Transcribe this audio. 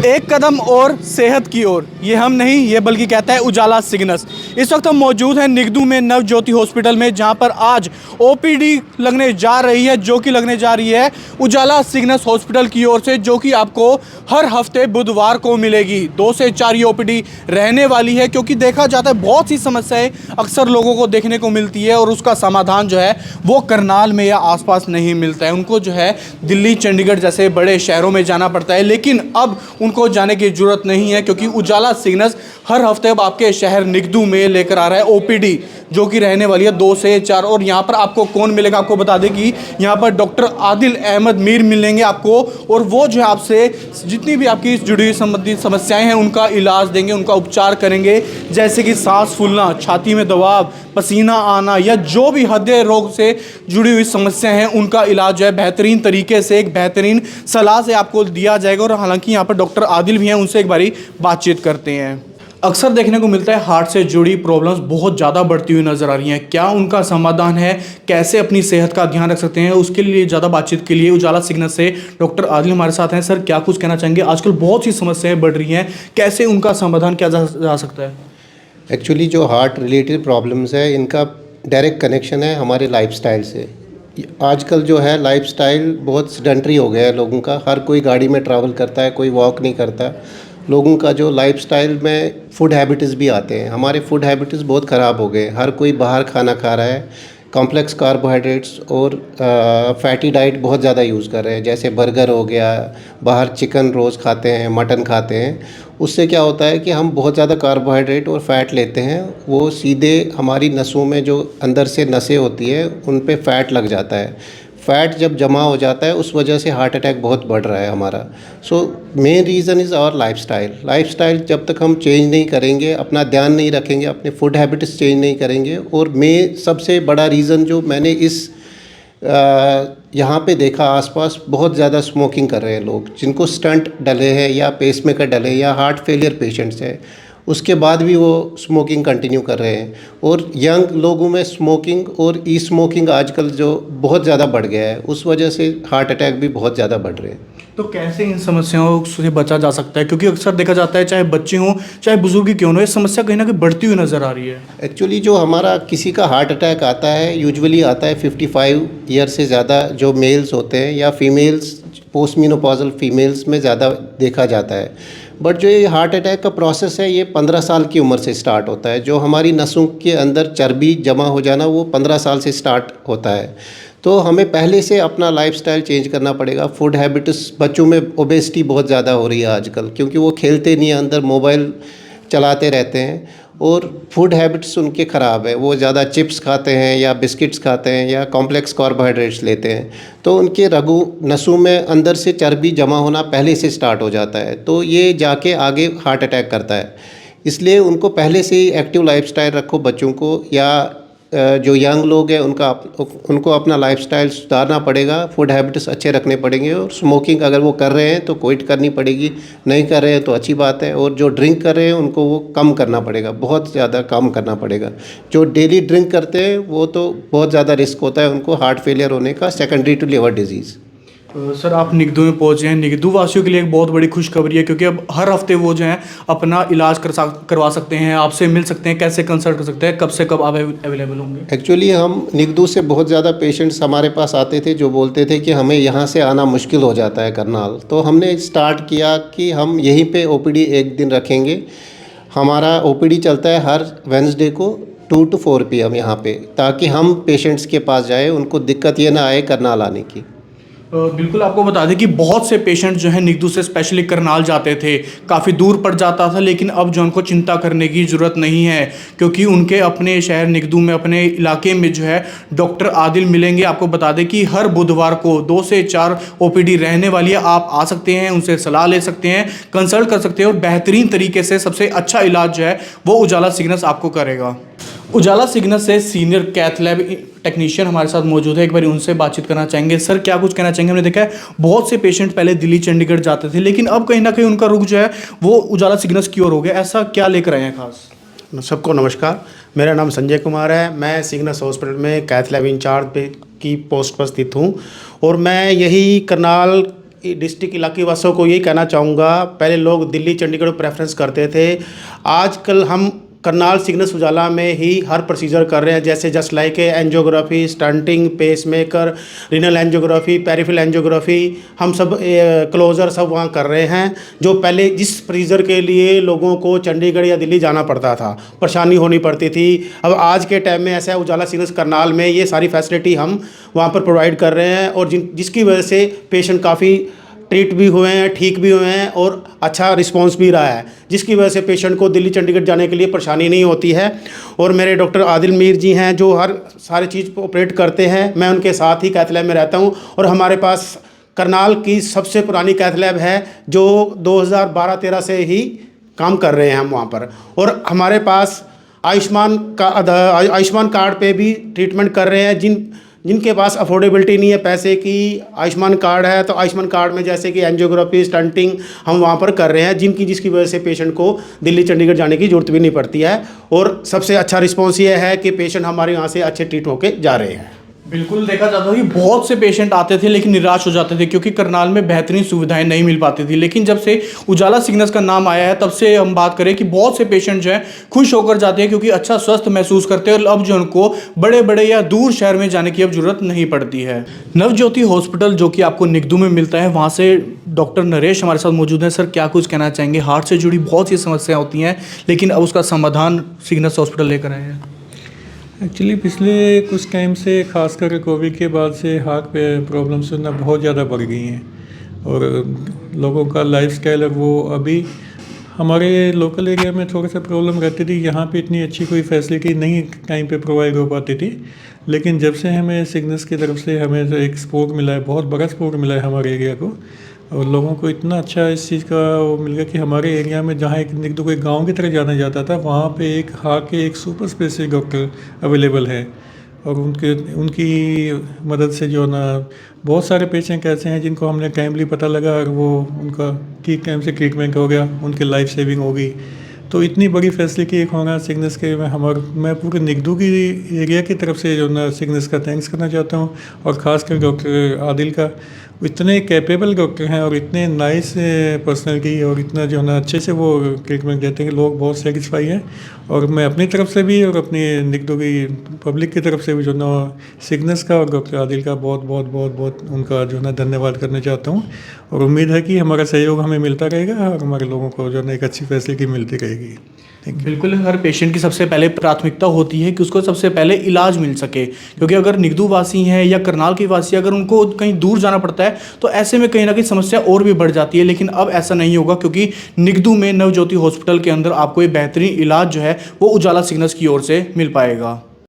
एक कदम और सेहत की ओर, ये हम नहीं, ये बल्कि कहता है उजाला सिग्नस। इस वक्त हम मौजूद हैं निगदू में नवज्योति हॉस्पिटल में, जहां पर आज ओपीडी लगने जा रही है, जो कि लगने जा रही है उजाला सिग्नस हॉस्पिटल की ओर से, जो कि आपको हर हफ्ते बुधवार को मिलेगी। 2 से 4 ये ओपीडी रहने वाली है, क्योंकि देखा जाता है बहुत सी समस्याएं अक्सर लोगों को देखने को मिलती है और उसका समाधान जो है वो करनाल में या आसपास नहीं मिलता है। उनको जो है दिल्ली, चंडीगढ़ जैसे बड़े शहरों में जाना पड़ता है, लेकिन अब उनको जाने की जरूरत नहीं है, क्योंकि उजाला सिग्नस हर हफ्ते अब आपके शहर निगदू में लेकर आ रहा है ओपीडी, जो कि रहने वाली है 2 से 4। और यहाँ पर आपको कौन मिलेगा, आपको बता दें कि यहाँ पर डॉक्टर आदिल अहमद मीर मिलेंगे आपको, और वो जो है आपसे जितनी भी आपकी जुड़ी हुई संबंधित समस्याएं हैं उनका इलाज देंगे, उनका उपचार करेंगे, जैसे कि सांस फूलना, छाती में दबाव, पसीना आना या जो भी हृदय रोग से जुड़ी हुई समस्याएं हैं उनका इलाज जो है बेहतरीन तरीके से, एक बेहतरीन सलाह से आपको दिया जाएगा। और हालांकि यहाँ पर डॉक्टर आदिल भी हैं, उनसे एक बारी बातचीत करते हैं। अक्सर देखने को मिलता है हार्ट से जुड़ी प्रॉब्लम्स बहुत ज़्यादा बढ़ती हुई नज़र आ रही हैं, क्या उनका समाधान है, कैसे अपनी सेहत का ध्यान रख सकते हैं, उसके लिए ज़्यादा बातचीत के लिए उजाला सिग्नस से डॉक्टर आदिल हमारे साथ हैं। सर, क्या कुछ कहना चाहेंगे? आजकल बहुत सी समस्याएं बढ़ रही हैं, कैसे उनका समाधान किया जा सकता है? एक्चुअली जो हार्ट रिलेटेड प्रॉब्लम्स है, इनका डायरेक्ट कनेक्शन है हमारे लाइफस्टाइल से। आजकल जो है लाइफस्टाइल बहुत सेडेंटरी हो गया है लोगों का, हर कोई गाड़ी में ट्रैवल करता है, कोई वॉक नहीं करता। लोगों का जो लाइफस्टाइल में फूड हैबिट्स भी आते हैं, हमारे फूड हैबिट्स बहुत ख़राब हो गए। हर कोई बाहर खाना खा रहा है, कॉम्प्लेक्स कार्बोहाइड्रेट्स और फैटी डाइट बहुत ज़्यादा यूज़ कर रहे हैं, जैसे बर्गर हो गया, बाहर चिकन रोज़ खाते हैं, मटन खाते हैं। उससे क्या होता है कि हम बहुत ज़्यादा कार्बोहाइड्रेट और फैट लेते हैं, वो सीधे हमारी नसों में जो अंदर से नसें होती है उन पे फैट लग जाता है। फैट जब जमा हो जाता है उस वजह से हार्ट अटैक बहुत बढ़ रहा है हमारा। So main reason is our lifestyle जब तक हम चेंज नहीं करेंगे, अपना ध्यान नहीं रखेंगे, अपने फूड हैबिट्स चेंज नहीं करेंगे। और मैं सबसे बड़ा रीज़न जो मैंने इस यहाँ पे देखा, आसपास बहुत ज़्यादा स्मोकिंग कर रहे हैं लोग, जिनको स्टंट डले हैं या पेसमेकर डले या हार्ट फेलियर पेशेंट्स हैं, उसके बाद भी वो स्मोकिंग कंटिन्यू कर रहे हैं। और यंग लोगों में स्मोकिंग और ई स्मोकिंग आजकल जो बहुत ज़्यादा बढ़ गया है, उस वजह से हार्ट अटैक भी बहुत ज़्यादा बढ़ रहे हैं। तो कैसे इन समस्याओं से बचा जा सकता है? क्योंकि अक्सर देखा जाता है चाहे बच्चे हों चाहे बुजुर्ग क्यों हो, ये समस्या कहीं ना कहीं बढ़ती हुई नज़र आ रही है। एक्चुअली जो हमारा किसी का हार्ट अटैक आता है, यूजुअली आता है 55 ईयर से ज़्यादा जो मेल्स होते हैं, या फीमेल्स, पोस्ट मेनोपॉजल फीमेल्स में ज़्यादा देखा जाता है। बट जो ये हार्ट अटैक का प्रोसेस है, ये 15 साल की उम्र से स्टार्ट होता है। जो हमारी नसों के अंदर चर्बी जमा हो जाना, वो 15 साल से स्टार्ट होता है। तो हमें पहले से अपना लाइफस्टाइल चेंज करना पड़ेगा। फूड हैबिट्स, बच्चों में ओबेसिटी बहुत ज़्यादा हो रही है आजकल, क्योंकि वो खेलते नहीं हैं, अंदर मोबाइल चलाते रहते हैं और फूड हैबिट्स उनके ख़राब है। वो ज़्यादा चिप्स खाते हैं या बिस्किट्स खाते हैं या कॉम्प्लेक्स कार्बोहाइड्रेट्स लेते हैं, तो उनके रगों नसों में अंदर से चर्बी जमा होना पहले से स्टार्ट हो जाता है, तो ये जाके आगे हार्ट अटैक करता है। इसलिए उनको पहले से ही एक्टिव लाइफस्टाइल रखो बच्चों को, या जो यंग लोग हैं उनको अपना लाइफस्टाइल सुधारना पड़ेगा, फूड हैबिट्स अच्छे रखने पड़ेंगे। और स्मोकिंग अगर वो कर रहे हैं तो क्विट करनी पड़ेगी, नहीं कर रहे हैं तो अच्छी बात है। और जो ड्रिंक कर रहे हैं उनको वो कम करना पड़ेगा, बहुत ज़्यादा कम करना पड़ेगा। जो डेली ड्रिंक करते हैं वो तो बहुत ज़्यादा रिस्क होता है उनको हार्ट फेलियर होने का, secondary to liver disease. Sir, आप निगदू में पहुंचे हैं, निगदू वासियों के लिए एक बहुत बड़ी खुशखबरी है, क्योंकि अब हर हफ्ते वो जो हैं अपना इलाज करवा सकते हैं, आपसे मिल सकते हैं। कैसे कंसल्ट कर सकते हैं, कब से कब आप अवेलेबल होंगे? एक्चुअली हम निगदू से बहुत ज़्यादा पेशेंट्स हमारे पास आते थे जो बोलते थे कि हमें यहाँ से आना मुश्किल हो जाता है करनाल, तो हमने स्टार्ट किया कि हम यहीं पे ओपीडी एक दिन रखेंगे। हमारा ओपीडी चलता है हर वेडनेसडे को 2 to 4 PM यहाँ पे, ताकि हम पेशेंट्स के पास जाए, उनको दिक्कत ये ना आए करनाल आने की। बिल्कुल, आपको बता दें कि बहुत से पेशेंट जो है निगदू से स्पेशली करनाल जाते थे, काफ़ी दूर पड़ जाता था, लेकिन अब जो उनको चिंता करने की ज़रूरत नहीं है, क्योंकि उनके अपने शहर निगदू में, अपने इलाके में जो है डॉक्टर आदिल मिलेंगे। आपको बता दें कि हर बुधवार को 2 से 4 ओपीडी रहने वाली है। आप आ सकते हैं, उनसे सलाह ले सकते हैं, कंसल्ट कर सकते हैं, और बेहतरीन तरीके से सबसे अच्छा इलाज जो है वो उजाला सिग्नस आपको करेगा। उजाला सिग्नस से सीनियर कैथ लैब टेक्नीशियन हमारे साथ मौजूद है, एक बार उनसे बातचीत करना चाहेंगे। सर, क्या कुछ कहना चाहेंगे? हमने देखा है बहुत से पेशेंट पहले दिल्ली, चंडीगढ़ जाते थे, लेकिन अब कहीं ना कहीं उनका रुख जो है वो उजाला सिग्नस की ओर हो गया। ऐसा क्या लेकर आए हैं खास? सबको नमस्कार, मेरा नाम संजय कुमार है। मैं सिग्नस हॉस्पिटल में कैथ लैब इंचार्ज की पोस्ट पर स्थित हूँ, और मैं यही करनाल डिस्ट्रिक्ट इलाके वासियों को यही कहना चाहूँगा, पहले लोग दिल्ली चंडीगढ़ प्रेफरेंस करते थे, आजकल हम करनाल सिग्नस उजाला में ही हर प्रोसीजर कर रहे हैं, जैसे just like angiography, stunting, pacemaker, renal angiography, peripheral angiography, हम सब क्लोजर सब वहाँ कर रहे हैं। जो पहले जिस प्रोसीजर के लिए लोगों को चंडीगढ़ या दिल्ली जाना पड़ता था, परेशानी होनी पड़ती थी, अब आज के टाइम में ऐसा है उजाला सिग्नस करनाल में ये सारी फैसिलिटी हम वहाँ पर प्रोवाइड कर रहे हैं, और जिसकी वजह से पेशेंट काफ़ी ट्रीट भी हुए हैं, ठीक भी हुए हैं और अच्छा रिस्पांस भी रहा है, जिसकी वजह से पेशेंट को दिल्ली चंडीगढ़ जाने के लिए परेशानी नहीं होती है। और मेरे डॉक्टर आदिल मीर जी हैं जो हर सारी चीज़ को ऑपरेट करते हैं, मैं उनके साथ ही कैथ लैब में रहता हूं, और हमारे पास करनाल की सबसे पुरानी कैथ लैब है जो 2012-13 से ही काम कर रहे हैं हम वहाँ पर। और हमारे पास आयुष्मान कार्ड पे भी ट्रीटमेंट कर रहे हैं, जिनके पास अफोर्डेबिलिटी नहीं है पैसे की, आयुष्मान कार्ड है तो आयुष्मान कार्ड में जैसे कि एंजियोग्राफी, स्टंटिंग हम वहाँ पर कर रहे हैं, जिसकी वजह से पेशेंट को दिल्ली चंडीगढ़ जाने की ज़रूरत भी नहीं पड़ती है। और सबसे अच्छा रिस्पॉन्स ये है कि पेशेंट हमारे यहाँ से अच्छे ट्रीट होकर जा रहे हैं। बिल्कुल देखा जाता है कि बहुत से पेशेंट आते थे लेकिन निराश हो जाते थे क्योंकि करनाल में बेहतरीन सुविधाएं नहीं मिल पाती थी, लेकिन जब से उजाला सिग्नस का नाम आया है तब से हम बात करें कि बहुत से पेशेंट जो हैं खुश होकर जाते हैं क्योंकि अच्छा स्वस्थ महसूस करते हैं, और अब जो उनको बड़े बड़े या दूर शहर में जाने की अब जरूरत नहीं पड़ती है। नवज्योति हॉस्पिटल जो कि आपको निगदू में मिलता है, वहाँ से डॉक्टर नरेश हमारे साथ मौजूद हैं। सर, क्या कुछ कहना चाहेंगे? हार्ट से जुड़ी बहुत सी समस्याएं होती हैं लेकिन अब उसका समाधान सिग्नस हॉस्पिटल लेकर आए हैं। एक्चुअली पिछले कुछ टाइम से खासकर कोविड के बाद से हार्ट पे प्रॉब्लम्स ना बहुत ज़्यादा बढ़ गई हैं, और लोगों का लाइफस्टाइल है वो अभी हमारे लोकल एरिया में थोड़ा सा प्रॉब्लम रहती थी, यहाँ पे इतनी अच्छी कोई फैसिलिटी नहीं टाइम पे प्रोवाइड हो पाती थी। लेकिन जब से हमें सिग्नस की तरफ से हमें एक सपोर्ट मिला है, बहुत बड़ा सपोर्ट मिला है हमारे एरिया को, और लोगों को इतना अच्छा इस चीज़ का वो मिल गया कि हमारे एरिया में जहाँ एक तो कोई गांव की तरह जाना जाता था, वहाँ पे एक हार्ट के एक सुपर स्पेशलिस्ट डॉक्टर अवेलेबल है, और उनकी मदद से जो ना बहुत सारे पेशेंट ऐसे हैं जिनको हमने टाइमली पता लगा और वो उनका ठीक टाइम से ट्रीटमेंट हो गया, उनकी लाइफ सेविंग हो गई। तो इतनी बड़ी फैसिलिटी एक होना सिग्नस के मैं पूरे निगदू की एरिया की तरफ से जो ना सिग्नस का थैंक्स करना चाहता हूँ, और ख़ासकर डॉक्टर आदिल का। इतने कैपेबल डॉक्टर हैं और इतने नाइस पर्सनैलिटी, और इतना जो ना अच्छे से वो ट्रीटमेंट देते हैं, लोग बहुत सेटिस्फाई हैं। और मैं अपनी तरफ से भी और अपनी निगदू की पब्लिक की तरफ से भी जो ना सिग्नस का और डॉक्टर आदिल का बहुत बहुत बहुत बहुत उनका जो ना धन्यवाद करना चाहता हूँ, और उम्मीद है कि हमारा सहयोग हमें मिलता रहेगा और हमारे लोगों को जो ना एक अच्छी फैसिलिटी मिलती रहेगी। बिल्कुल, हर पेशेंट की सबसे पहले प्राथमिकता होती है कि उसको सबसे पहले इलाज मिल सके, क्योंकि अगर निगदू वासी हैं या करनाल के वासी अगर उनको कहीं दूर जाना पड़ता है तो ऐसे में कहीं ना कहीं समस्या और भी बढ़ जाती है। लेकिन अब ऐसा नहीं होगा क्योंकि निगदू में नवज्योति हॉस्पिटल के अंदर आपको ये बेहतरीन इलाज जो है वो उजाला सिग्नस की ओर से मिल पाएगा।